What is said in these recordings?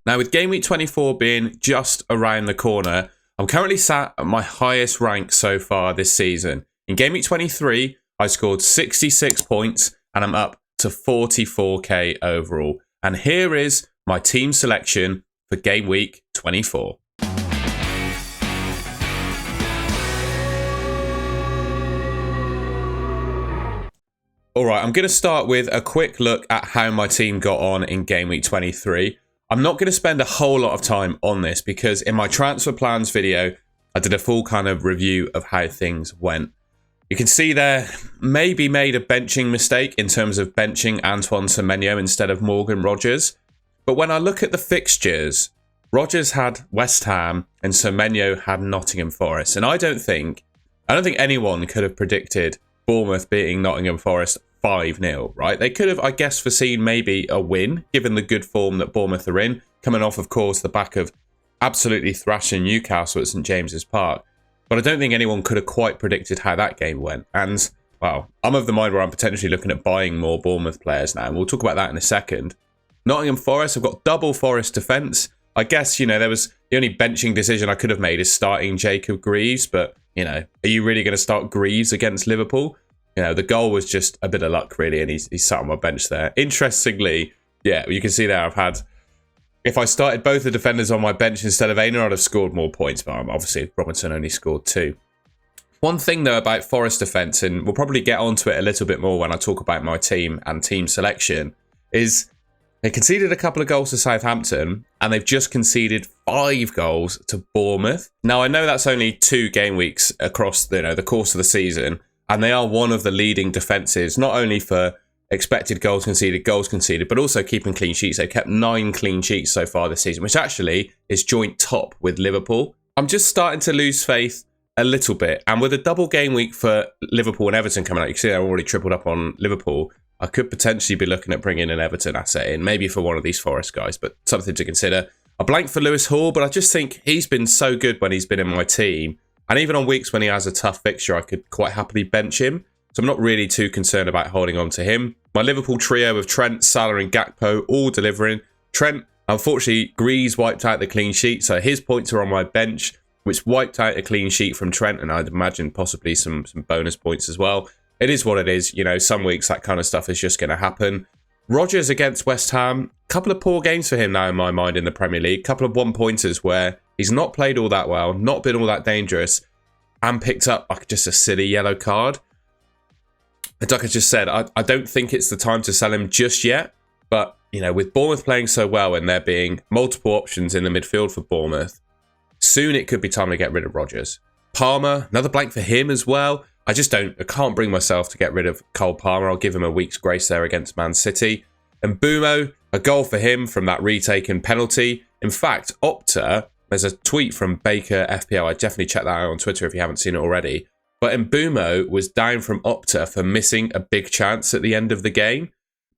Now, with Game Week 24 being just around the corner, I'm currently sat at my highest rank so far this season. In Game Week 23, I scored 66 points and I'm up to 44k overall. And here is my team selection for Game Week 24. All right, I'm going to start with a quick look at how my team got on in Game Week 23. I'm not going to spend a whole lot of time on this because in my transfer plans video, I did a full kind of review of how things went. You can see there, maybe made a benching mistake in terms of benching Antoine Semenyo instead of Morgan Rogers. But when I look at the fixtures, Rogers had West Ham and Semenyo had Nottingham Forest. And I don't think anyone could have predicted Bournemouth beating Nottingham Forest 5-0, right? They could have, I guess, foreseen maybe a win, given the good form that Bournemouth are in, coming off, of course, the back of absolutely thrashing Newcastle at St James's Park. But I don't think anyone could have quite predicted how that game went. And, well, I'm of the mind where I'm potentially looking at buying more Bournemouth players now, and we'll talk about that in a second. Nottingham Forest, I've got double Forest defence. I guess, there was the only benching decision I could have made is starting Jacob Greaves, but, are you really going to start Greaves against Liverpool? The goal was just a bit of luck, really, and he's sat on my bench there. Interestingly, yeah, you can see there if I started both the defenders on my bench instead of Aina, I'd have scored more points, but obviously Robinson only scored 2. One thing, though, about Forest defence, and we'll probably get onto it a little bit more when I talk about my team and team selection, is they conceded a couple of goals to Southampton, and they've just conceded 5 goals to Bournemouth. Now, I know that's only 2 game weeks across the course of the season, and they are one of the leading defences, not only for expected goals conceded, but also keeping clean sheets. They've kept 9 clean sheets so far this season, which actually is joint top with Liverpool. I'm just starting to lose faith a little bit. And with a double game week for Liverpool and Everton coming out, you can see they're already tripled up on Liverpool. I could potentially be looking at bringing an Everton asset in, maybe for one of these Forest guys, but something to consider. A blank for Lewis Hall, but I just think he's been so good when he's been in my team. And even on weeks when he has a tough fixture, I could quite happily bench him. So I'm not really too concerned about holding on to him. My Liverpool trio of Trent, Salah and Gakpo all delivering. Trent, unfortunately, Greaves wiped out the clean sheet. So his points are on my bench, which wiped out a clean sheet from Trent. And I'd imagine possibly some bonus points as well. It is what it is. Some weeks that kind of stuff is just going to happen. Rogers against West Ham. Couple of poor games for him now in my mind in the Premier League. Couple of one-pointers where he's not played all that well, not been all that dangerous, and picked up just a silly yellow card. Like I just said, I don't think it's the time to sell him just yet. But, with Bournemouth playing so well and there being multiple options in the midfield for Bournemouth, soon it could be time to get rid of Rogers. Palmer, another blank for him as well. I can't bring myself to get rid of Cole Palmer. I'll give him a week's grace there against Man City. And Bumo, a goal for him from that retaken penalty. In fact, Opta, there's a tweet from Baker FPL. I definitely check that out on Twitter if you haven't seen it already. But Mbumo was down from Opta for missing a big chance at the end of the game.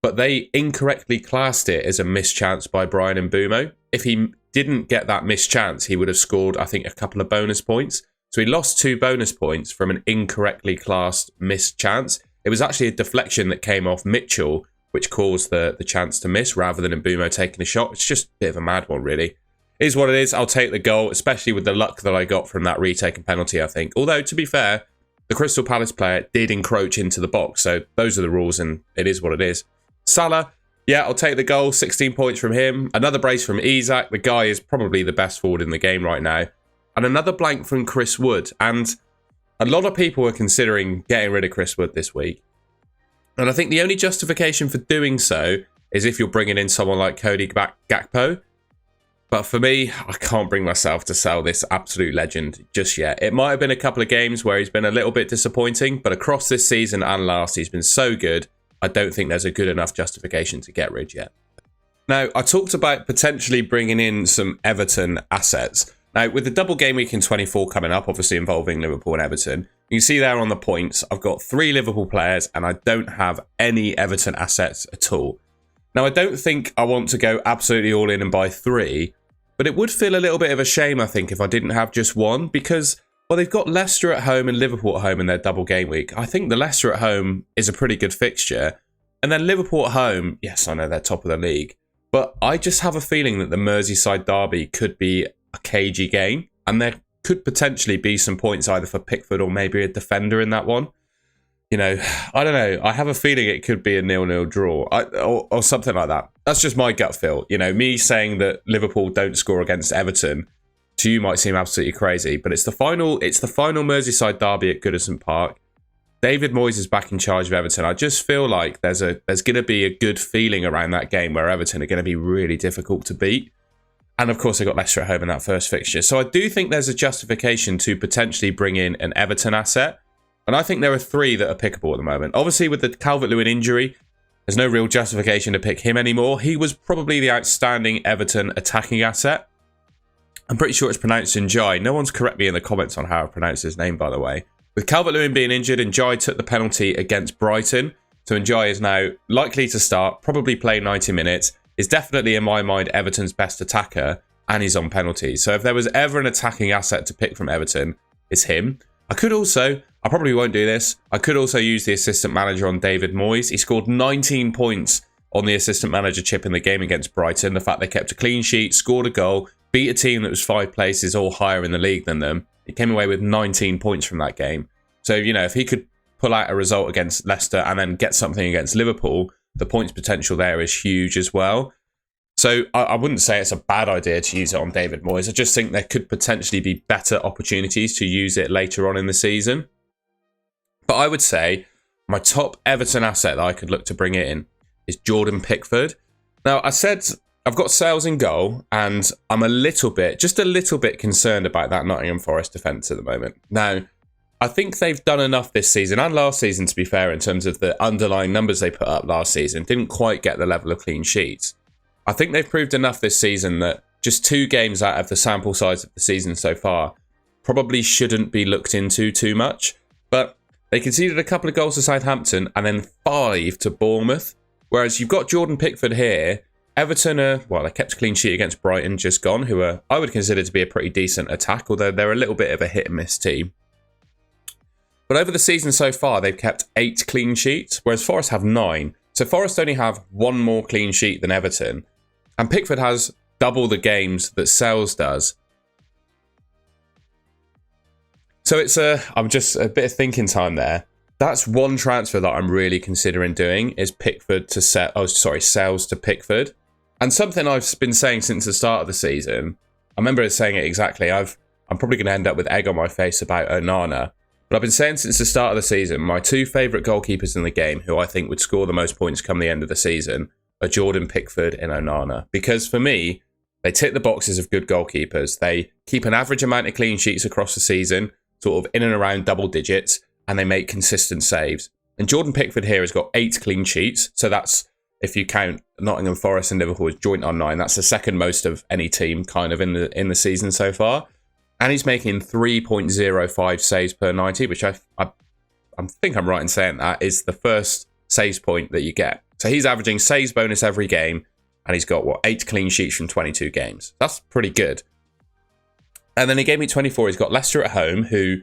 But they incorrectly classed it as a missed chance by Brian Mbumo. If he didn't get that missed chance, he would have scored, I think, a couple of bonus points. So he lost 2 bonus points from an incorrectly classed missed chance. It was actually a deflection that came off Mitchell, which caused the chance to miss rather than Mbumo taking a shot. It's just a bit of a mad one, really. It is what it is. I'll take the goal, especially with the luck that I got from that retaken penalty, I think. Although, to be fair, the Crystal Palace player did encroach into the box. So those are the rules and it is what it is. Salah, yeah, I'll take the goal. 16 points from him. Another brace from Isak. The guy is probably the best forward in the game right now. And another blank from Chris Wood. And a lot of people were considering getting rid of Chris Wood this week. And I think the only justification for doing so is if you're bringing in someone like Cody Gakpo. But for me, I can't bring myself to sell this absolute legend just yet. It might have been a couple of games where he's been a little bit disappointing, but across this season and last, he's been so good, I don't think there's a good enough justification to get rid yet. Now, I talked about potentially bringing in some Everton assets. Now, with the double game week in 24 coming up, obviously involving Liverpool and Everton, you can see there on the points, I've got 3 Liverpool players and I don't have any Everton assets at all. Now, I don't think I want to go absolutely all in and buy 3, but it would feel a little bit of a shame, I think, if I didn't have just 1, because, well, they've got Leicester at home and Liverpool at home in their double game week. I think the Leicester at home is a pretty good fixture. And then Liverpool at home, yes, I know they're top of the league, But I just have a feeling that the Merseyside derby could be a cagey game, and there could potentially be some points either for Pickford or maybe a defender in that one. You know, I don't know. I have a feeling it could be a 0-0 draw or something like that. That's just my gut feel. You know, me saying that Liverpool don't score against Everton to you might seem absolutely crazy, but it's the final Merseyside derby at Goodison Park. David Moyes is back in charge of Everton. I just feel like there's going to be a good feeling around that game where Everton are going to be really difficult to beat. And of course, they got Leicester at home in that first fixture. So I do think there's a justification to potentially bring in an Everton asset. And I think there are 3 that are pickable at the moment. Obviously, with the Calvert-Lewin injury, there's no real justification to pick him anymore. He was probably the outstanding Everton attacking asset. I'm pretty sure it's pronounced Njai. No one's correct me in the comments on how I pronounce his name, by the way. With Calvert-Lewin being injured, Njai took the penalty against Brighton. So Njai is now likely to start, probably play 90 minutes. Is definitely, in my mind, Everton's best attacker, and he's on penalties. So if there was ever an attacking asset to pick from Everton, it's him. I probably won't do this. I could also use the assistant manager on David Moyes. He scored 19 points on the assistant manager chip in the game against Brighton. The fact they kept a clean sheet, scored a goal, beat a team that was 5 places or higher in the league than them. He came away with 19 points from that game. So, you know, if he could pull out a result against Leicester and then get something against Liverpool, the points potential there is huge as well. So I wouldn't say it's a bad idea to use it on David Moyes. I just think there could potentially be better opportunities to use it later on in the season. But I would say my top Everton asset that I could look to bring in is Jordan Pickford. Now, I said I've got Sales in goal, and I'm just a little bit concerned about that Nottingham Forest defence at the moment. Now, I think they've done enough this season and last season, to be fair, in terms of the underlying numbers they put up last season. Didn't quite get the level of clean sheets. I think they've proved enough this season that just 2 games out of the sample size of the season so far probably shouldn't be looked into too much. But they conceded a couple of goals to Southampton and then 5 to Bournemouth. Whereas you've got Jordan Pickford here. Everton they kept a clean sheet against Brighton just gone, who I would consider to be a pretty decent attack, although they're a little bit of a hit and miss team. But over the season so far, they've kept 8 clean sheets, whereas Forest have 9. So Forest only have 1 more clean sheet than Everton. And Pickford has double the games that Sales does. So I'm just a bit of thinking time there. That's one transfer that I'm really considering doing is Sales to Pickford. And something I've been saying since the start of the season, I remember saying it exactly. I'm probably going to end up with egg on my face about Onana. But I've been saying since the start of the season, my 2 favourite goalkeepers in the game who I think would score the most points come the end of the season are Jordan Pickford and Onana. Because for me, they tick the boxes of good goalkeepers. They keep an average amount of clean sheets across the season, sort of in and around double digits, and they make consistent saves. And Jordan Pickford here has got 8 clean sheets. So that's, if you count Nottingham Forest and Liverpool as joint on 9, that's the second most of any team kind of in the season so far. And he's making 3.05 saves per 90, which I think I'm right in saying that is the first saves point that you get. So he's averaging saves bonus every game, and he's got, 8 clean sheets from 22 games. That's pretty good. And then in Gameweek 24, he's got Leicester at home, who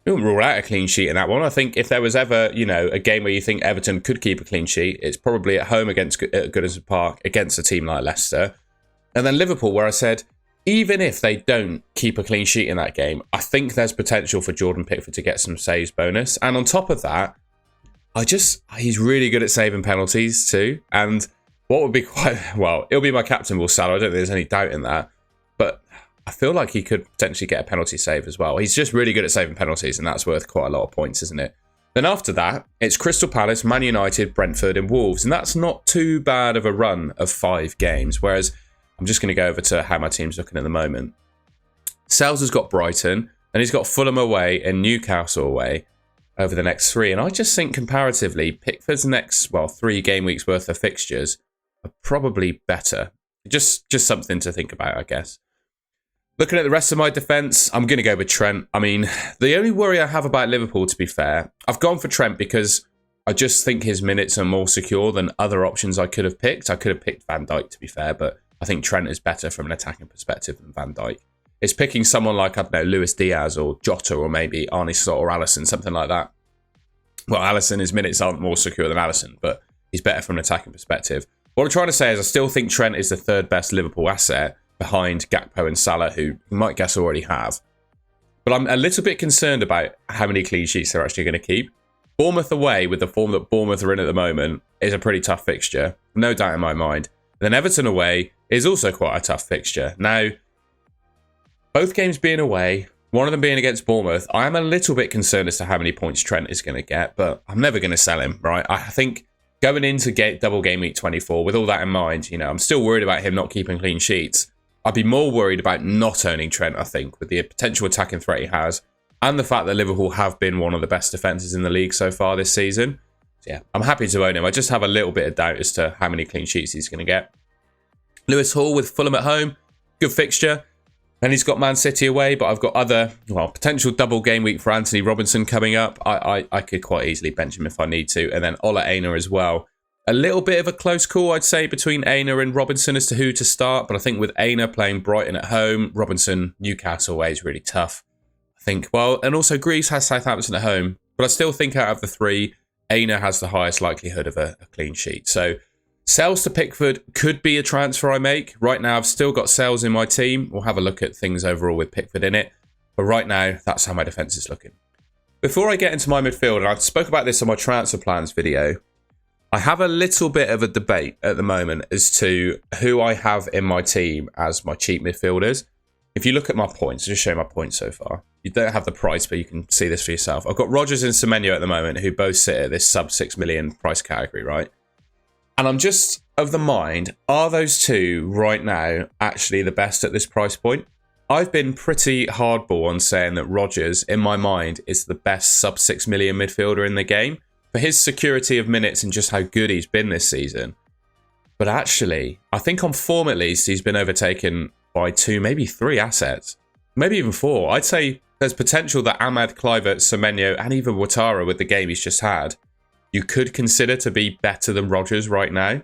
we wouldn't rule out a clean sheet in that one. I think if there was ever, a game where you think Everton could keep a clean sheet, it's probably at home against Goodison Park against a team like Leicester. And then Liverpool, where I said, even if they don't keep a clean sheet in that game, I think there's potential for Jordan Pickford to get some saves bonus. And on top of that, he's really good at saving penalties too. And what would be it'll be my captain will Salah. I don't think there's any doubt in that. But I feel like he could potentially get a penalty save as well. He's just really good at saving penalties, and that's worth quite a lot of points, isn't it? Then after that, it's Crystal Palace, Man United, Brentford and Wolves. And that's not too bad of a run of 5 games. Whereas I'm just going to go over to how my team's looking at the moment. Sales has got Brighton, and he's got Fulham away and Newcastle away over the next 3. And I just think comparatively, Pickford's next, 3 game weeks worth of fixtures are probably better. Just something to think about, I guess. Looking at the rest of my defence, I'm going to go with Trent. I mean, the only worry I have about Liverpool, to be fair, I've gone for Trent because I just think his minutes are more secure than other options I could have picked. I could have picked Van Dijk, to be fair, but I think Trent is better from an attacking perspective than Van Dijk. It's picking someone like, I don't know, Luis Diaz or Jota or maybe Arne Slot or Alisson, something like that. Well, Alisson, his minutes aren't more secure than Alisson, but he's better from an attacking perspective. What I'm trying to say is I still think Trent is the third best Liverpool asset behind Gakpo and Salah, who you might guess already have. But I'm a little bit concerned about how many clean sheets they're actually going to keep. Bournemouth away, with the form that Bournemouth are in at the moment, is a pretty tough fixture. No doubt in my mind. Then Everton away is also quite a tough fixture. Now, both games being away, one of them being against Bournemouth, I am a little bit concerned as to how many points Trent is going to get, but I'm never going to sell him, right? I think going into double game week 24, with all that in mind, I'm still worried about him not keeping clean sheets. I'd be more worried about not owning Trent, I think, with the potential attacking threat he has, and the fact that Liverpool have been one of the best defences in the league so far this season. So yeah, I'm happy to own him. I just have a little bit of doubt as to how many clean sheets he's going to get. Lewis Hall with Fulham at home, good fixture. And he's got Man City away, but I've got other, potential double game week for Anthony Robinson coming up. I could quite easily bench him if I need to. And then Ola Aina as well. A little bit of a close call, I'd say, between Aina and Robinson as to who to start. But I think with Aina playing Brighton at home, Robinson, Newcastle away is really tough. I think, and also Greaves has Southampton at home. But I still think out of the three, Aina has the highest likelihood of a clean sheet. So Sales to Pickford could be a transfer I make. Right now, I've still got Sales in my team. We'll have a look at things overall with Pickford in it. But right now, that's how my defence is looking. Before I get into my midfield, and I spoke about this on my transfer plans video, I have a little bit of a debate at the moment as to who I have in my team as my cheap midfielders. If you look at my points, I'll just show you my points so far. You don't have the price, but you can see this for yourself. I've got Rodgers and Semenyo at the moment, who both sit at this sub 6 million price category, right? And I'm just of the mind, are those two right now actually the best at this price point? I've been pretty hardball on saying that Rodgers, in my mind, is the best sub 6 million midfielder in the game for his security of minutes and just how good he's been this season. But actually, I think on form at least, he's been overtaken by 2, maybe 3 assets. Maybe even 4. I'd say there's potential that Ahmad, Kluivert, Semenyo, and even Ouattara with the game he's just had, you could consider to be better than Rodgers right now.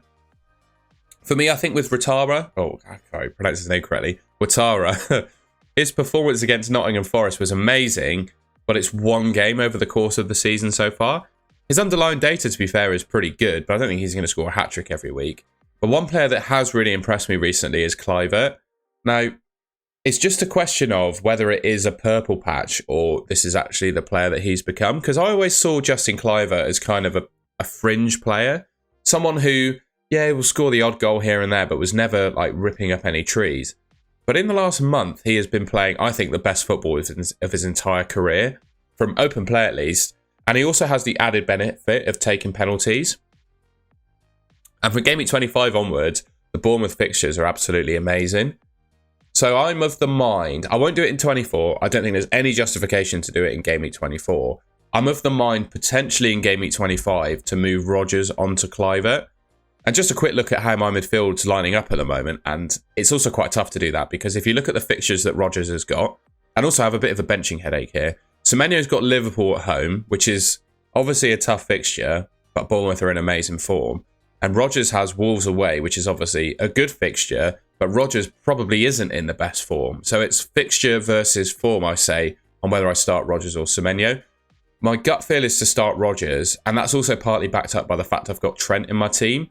For me, I think with Ouattara, I can't pronounce his name correctly, Ouattara, his performance against Nottingham Forest was amazing, but it's one game over the course of the season so far. His underlying data, to be fair, is pretty good, but I don't think he's going to score a hat-trick every week. But one player that has really impressed me recently is Kluivert. Now, it's just a question of whether it is a purple patch or this is actually the player that he's become. Because I always saw Justin Kluivert as kind of a fringe player. Someone who, will score the odd goal here and there, but was never like ripping up any trees. But in the last month, he has been playing, I think, the best football of his entire career, from open play at least. And he also has the added benefit of taking penalties. And from Game Week 25 onwards, the Bournemouth fixtures are absolutely amazing. So I'm of the mind, I won't do it in 24. I don't think there's any justification to do it in Game Week 24. I'm of the mind, potentially in Game Week 25, to move Rodgers onto Kluivert. And just a quick look at how my midfield's lining up at the moment. And it's also quite tough to do that, because if you look at the fixtures that Rodgers has got, and also have a bit of a benching headache here, Semenyo's got Liverpool at home, which is obviously a tough fixture, but Bournemouth are in amazing form. And Rodgers has Wolves away, which is obviously a good fixture, but Rodgers probably isn't in the best form. So it's fixture versus form, I say, on whether I start Rodgers or Semenyo. My gut feel is to start Rodgers, and that's also partly backed up by the fact I've got Trent in my team.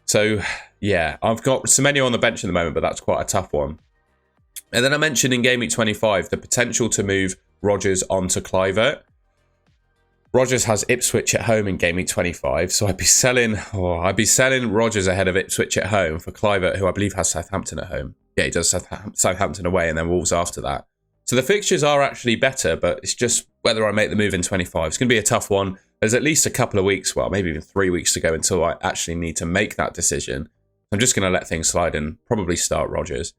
So, yeah, I've got Semenyo on the bench at the moment, but that's quite a tough one. And then I mentioned in Game Week 25 the potential to move Rodgers onto Kluivert. Rodgers has Ipswich at home in Game Week 25, so I'd be selling Rodgers ahead of Ipswich at home for Kluivert, who I believe has Southampton at home. Yeah, he does Southampton away and then Wolves after that. So the fixtures are actually better, but it's just whether I make the move in 25. It's going to be a tough one. There's at least a couple of weeks, well, maybe even 3 weeks to go until I actually need to make that decision. I'm just going to let things slide and probably start Rodgers.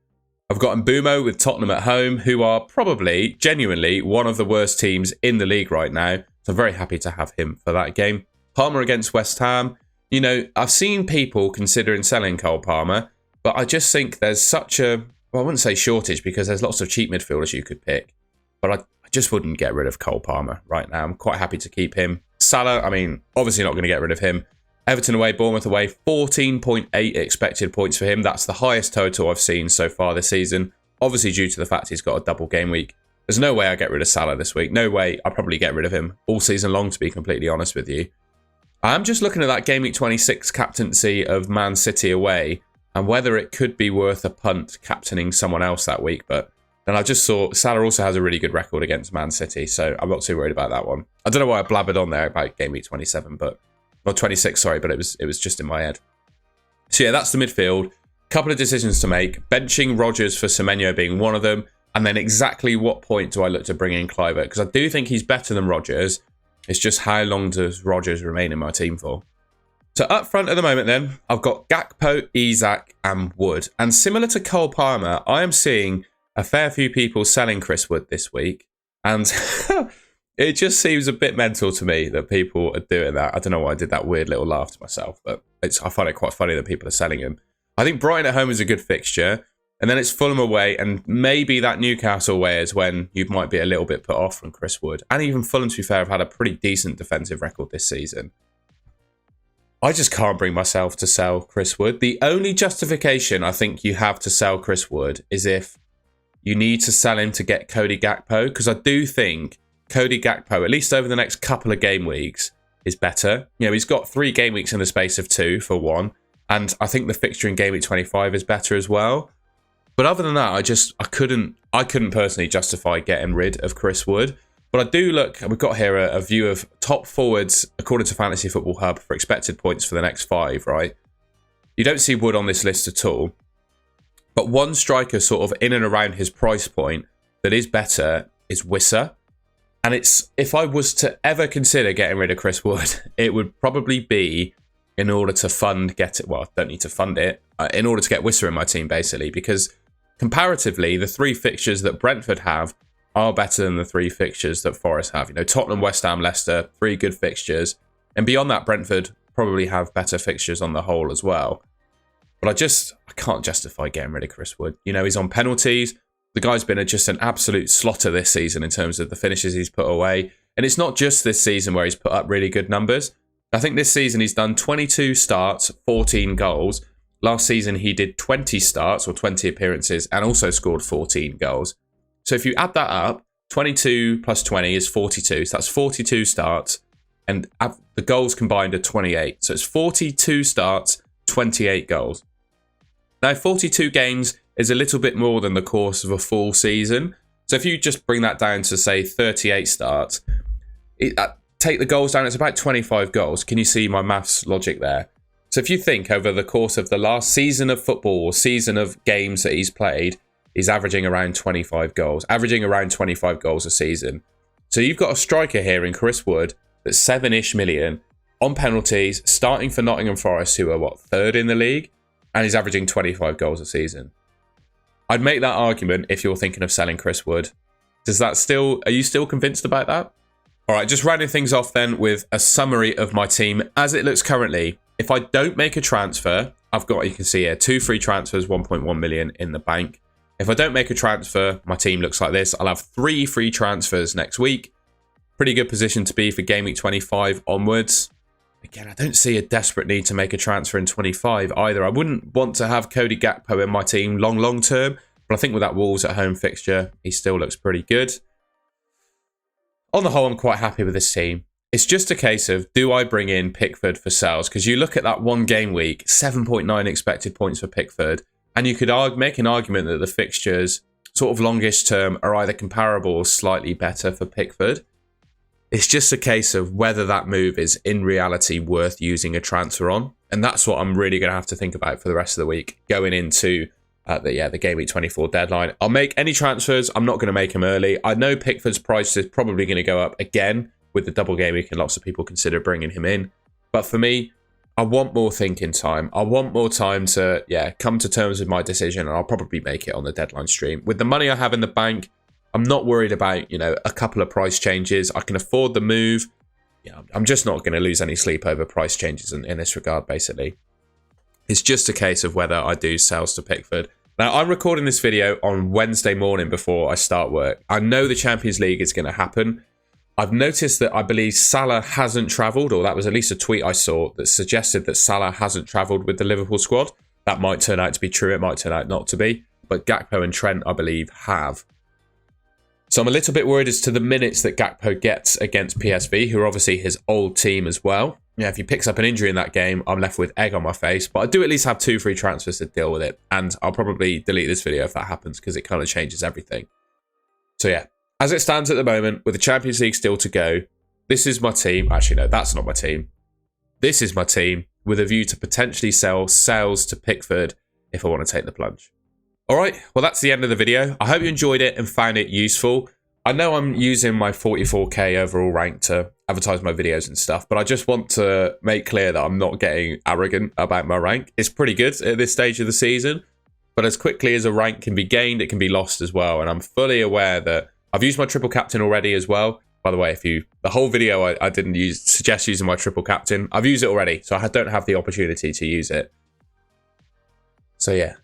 I've got Mbumo with Tottenham at home, who are probably, genuinely, one of the worst teams in the league right now. So I'm very happy to have him for that game. Palmer against West Ham. I've seen people considering selling Cole Palmer, but I just think there's such a, I wouldn't say shortage, because there's lots of cheap midfielders you could pick. But I just wouldn't get rid of Cole Palmer right now. I'm quite happy to keep him. Salah, obviously not going to get rid of him. Everton away, Bournemouth away, 14.8 expected points for him. That's the highest total I've seen so far this season. Obviously due to the fact he's got a double game week. There's no way I get rid of Salah this week. No way I probably get rid of him all season long, to be completely honest with you. I'm just looking at that Game Week 26 captaincy of Man City away and whether it could be worth a punt captaining someone else that week. But then I just saw Salah also has a really good record against Man City, so I'm not too worried about that one. I don't know why I blabbered on there about Game Week 27, but or 26, sorry, but it was just in my head. So yeah, that's the midfield. Couple of decisions to make. Benching Rodgers for Semenyo being one of them, and then exactly what point do I look to bring in Kluivert? Because I do think he's better than Rodgers. It's just how long does Rodgers remain in my team for? So up front at the moment then, I've got Gakpo, Isak and Wood. And similar to Cole Palmer, I am seeing a fair few people selling Chris Wood this week. And it just seems a bit mental to me that people are doing that. I don't know why I did that weird little laugh to myself, but I find it quite funny that people are selling him. I think Brighton at home is a good fixture. And then it's Fulham away, and maybe that Newcastle away is when you might be a little bit put off from Chris Wood. And even Fulham, to be fair, have had a pretty decent defensive record this season. I just can't bring myself to sell Chris Wood. The only justification I think you have to sell Chris Wood is if you need to sell him to get Cody Gakpo, because I do think Cody Gakpo, at least over the next couple of game weeks, is better. You know, he's got 3 game weeks in the space of 2 for one, and I think the fixture in game week 25 is better as well. But other than that, I couldn't personally justify getting rid of Chris Wood. But I do look, we've got here a view of top forwards according to Fantasy Football Hub for expected points for the next 5, right? You don't see Wood on this list at all. But one striker sort of in and around his price point that is better is Wissa. And it's, if I was to ever consider getting rid of Chris Wood, it would probably be in order to fund, well, I don't need to fund it, in order to get Wissa in my team, basically, because comparatively, the 3 fixtures that Brentford have are better than the 3 fixtures that Forest have. You know, Tottenham, West Ham, Leicester, 3 good fixtures. And beyond that, Brentford probably have better fixtures on the whole as well. But I can't justify getting rid of Chris Wood. You know, he's on penalties. The guy's been just an absolute slaughter this season in terms of the finishes he's put away. And it's not just this season where he's put up really good numbers. I think this season he's done 22 starts, 14 goals. Last season he did 20 starts or 20 appearances and also scored 14 goals. So if you add that up, 22 plus 20 is 42. So that's 42 starts. And the goals combined are 28. So it's 42 starts, 28 goals. Now, 42 games is a little bit more than the course of a full season. So if you just bring that down to, say, 38 starts, take the goals down, it's about 25 goals. Can you see my maths logic there? So if you think over the course of the last season of football or season of games that he's played, he's averaging around 25 goals, averaging around 25 goals a season. So you've got a striker here in Chris Wood that's 7-ish million on penalties, starting for Nottingham Forest, who are, 3rd in the league? And he's averaging 25 goals a season. I'd make that argument if you're thinking of selling Chris Wood. Are you still convinced about that? All right, just rounding things off then with a summary of my team as it looks currently. If I don't make a transfer, I've got, you can see here, 2 free transfers, 1.1 million in the bank. If I don't make a transfer, my team looks like this. I'll have 3 free transfers next week. Pretty good position to be for Game Week 25 onwards. Again, I don't see a desperate need to make a transfer in 25 either. I wouldn't want to have Cody Gakpo in my team long term, but I think with that Wolves at home fixture, he still looks pretty good. On the whole, I'm quite happy with this team. It's just a case of, do I bring in Pickford for sales? Because you look at that one game week, 7.9 expected points for Pickford, and you could make an argument that the fixtures, sort of longish term, are either comparable or slightly better for Pickford. It's just a case of whether that move is in reality worth using a transfer on. And that's what I'm really going to have to think about for the rest of the week, going into the Game Week 24 deadline. I'll make any transfers. I'm not going to make them early. I know Pickford's price is probably going to go up again with the double game week, and lots of people consider bringing him in. But for me, I want more thinking time. I want more time to, come to terms with my decision, and I'll probably make it on the deadline stream. With the money I have in the bank, I'm not worried about, a couple of price changes. I can afford the move. I'm just not going to lose any sleep over price changes in this regard, basically. It's just a case of whether I do sales to Pickford. Now, I'm recording this video on Wednesday morning before I start work. I know the Champions League is going to happen. I've noticed that I believe Salah hasn't travelled, or that was at least a tweet I saw that suggested that Salah hasn't travelled with the Liverpool squad. That might turn out to be true. It might turn out not to be. But Gakpo and Trent, I believe, have. So I'm a little bit worried as to the minutes that Gakpo gets against PSV, who are obviously his old team as well. Yeah, if he picks up an injury in that game, I'm left with egg on my face. But I do at least have 2 free transfers to deal with it. And I'll probably delete this video if that happens because it kind of changes everything. So yeah, as it stands at the moment, with the Champions League still to go, this is my team. Actually, no, that's not my team. This is my team with a view to potentially sell Sales to Pickford if I want to take the plunge. All right, well, that's the end of the video. I hope you enjoyed it and found it useful. I know I'm using my 44k overall rank to advertise my videos and stuff, but I just want to make clear that I'm not getting arrogant about my rank. It's pretty good at this stage of the season, but as quickly as a rank can be gained, it can be lost as well. And I'm fully aware that I've used my triple captain already as well. By the way, the whole video I didn't suggest using my triple captain. I've used it already, so I don't have the opportunity to use it. So yeah.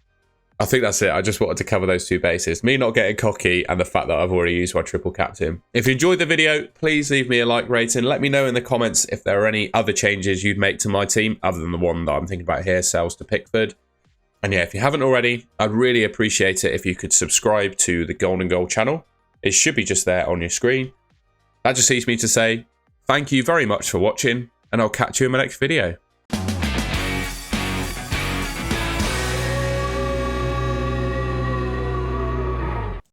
I think that's it. I just wanted to cover those 2 bases. Me not getting cocky and the fact that I've already used my triple captain. If you enjoyed the video, please leave me a like rating. Let me know in the comments if there are any other changes you'd make to my team other than the one that I'm thinking about here, Sales to Pickford. And yeah, if you haven't already, I'd really appreciate it if you could subscribe to the Golden Goal channel. It should be just there on your screen. That just leaves me to say thank you very much for watching, and I'll catch you in my next video.